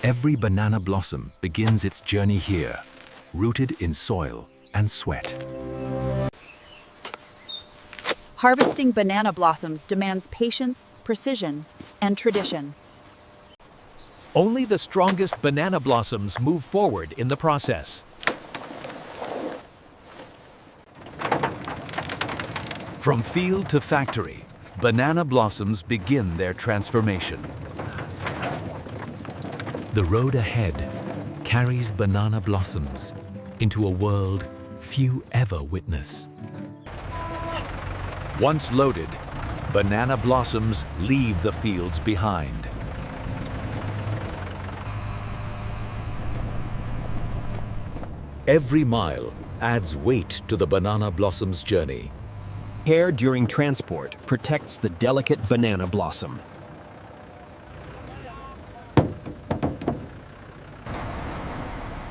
Every banana blossom begins its journey here, rooted in soil and sweat. Harvesting banana blossoms demands patience, precision, and tradition. Only the strongest banana blossoms move forward in the process. From field to factory, banana blossoms begin their transformation. The road ahead carries banana blossoms into a world few ever witness. Once loaded, banana blossoms leave the fields behind. Every mile adds weight to the banana blossom's journey. Care during transport protects the delicate banana blossom.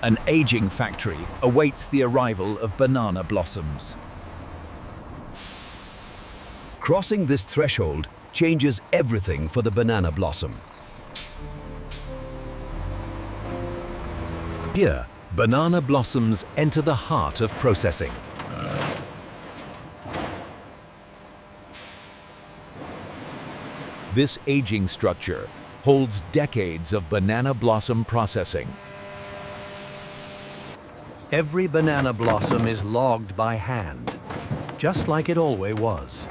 An aging factory awaits the arrival of banana blossoms. Crossing this threshold changes everything for the banana blossom. Here, banana blossoms enter the heart of processing. This aging structure holds decades of banana blossom processing. Every banana blossom is logged by hand, just like it always was.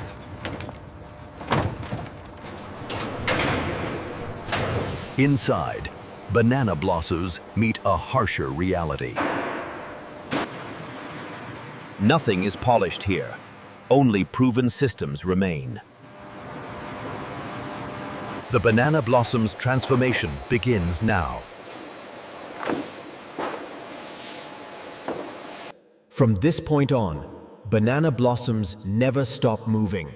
Inside, banana blossoms meet a harsher reality. Nothing is polished here. Only proven systems remain. The banana blossom's transformation begins now. From this point on, banana blossoms never stop moving.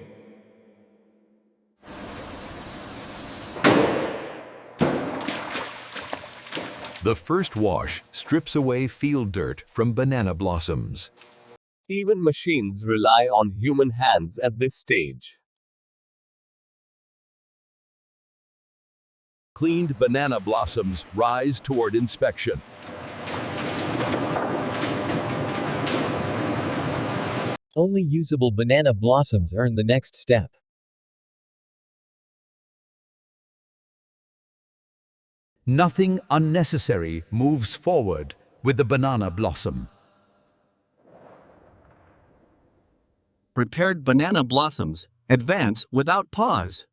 The first wash strips away field dirt from banana blossoms. Even machines rely on human hands at this stage. Cleaned banana blossoms rise toward inspection. Only usable banana blossoms earn the next step. Nothing unnecessary moves forward with the banana blossom. Prepared banana blossoms advance without pause.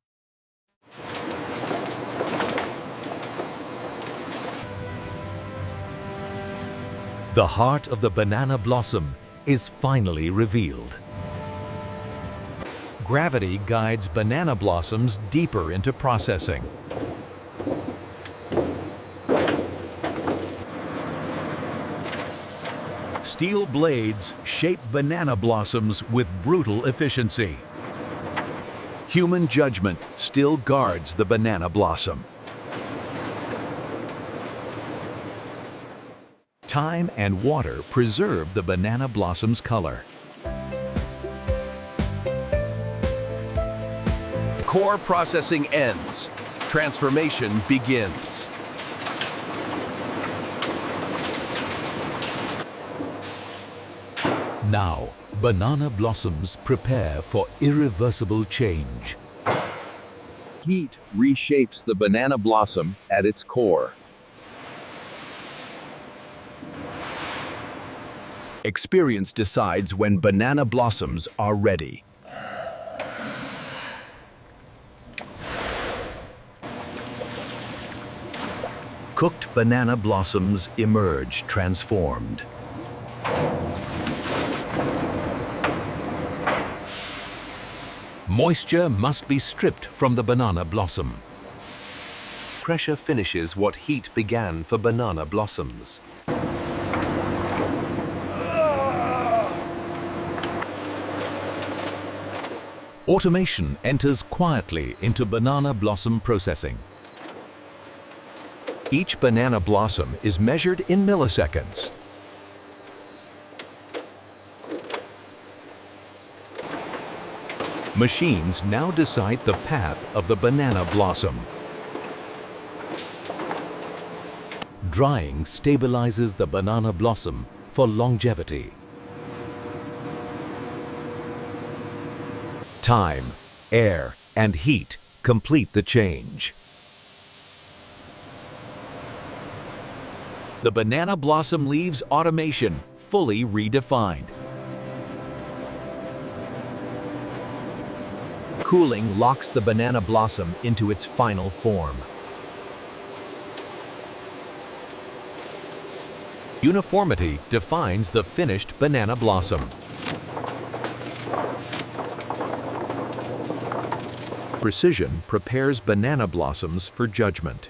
The heart of the banana blossom is finally revealed. Gravity guides banana blossoms deeper into processing. Steel blades shape banana blossoms with brutal efficiency. Human judgment still guards the banana blossom. Time and water preserve the banana blossom's color. Core processing ends. Transformation begins. Now, banana blossoms prepare for irreversible change. Heat reshapes the banana blossom at its core. Experience decides when banana blossoms are ready. Cooked banana blossoms emerge transformed. Moisture must be stripped from the banana blossom. Pressure finishes what heat began for banana blossoms. Automation enters quietly into banana blossom processing. Each banana blossom is measured in milliseconds. Machines now decide the path of the banana blossom. Drying stabilizes the banana blossom for longevity. Time, air, and heat complete the change. The banana blossom leaves automation fully redefined. Cooling locks the banana blossom into its final form. Uniformity defines the finished banana blossom. Precision prepares banana blossoms for judgment.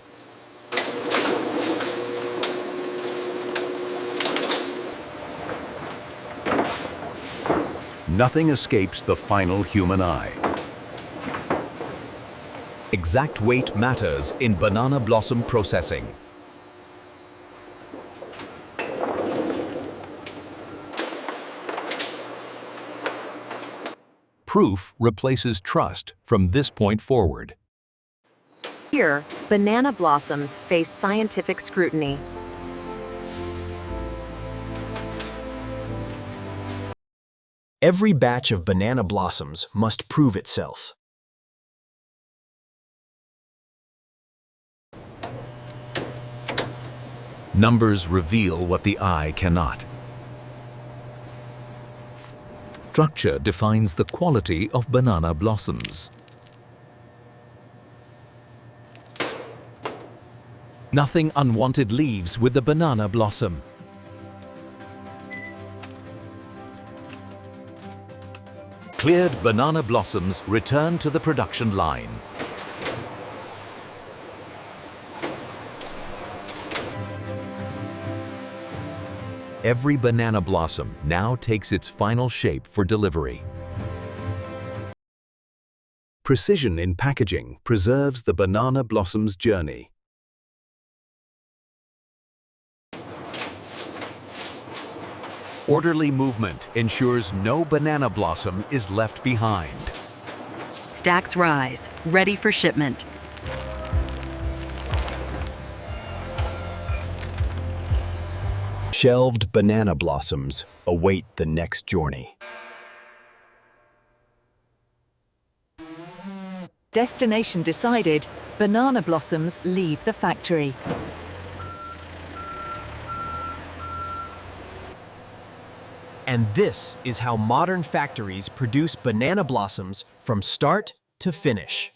Nothing escapes the final human eye. Exact weight matters in banana blossom processing. Proof replaces trust from this point forward. Here, banana blossoms face scientific scrutiny. Every batch of banana blossoms must prove itself. Numbers reveal what the eye cannot. Structure defines the quality of banana blossoms. Nothing unwanted leaves with the banana blossom. Cleared banana blossoms return to the production line. Every banana blossom now takes its final shape for delivery. Precision in packaging preserves the banana blossom's journey. Orderly movement ensures no banana blossom is left behind. Stacks rise, ready for shipment. Shelved banana blossoms await the next journey. Destination decided, banana blossoms leave the factory. And this is how modern factories produce banana blossoms from start to finish.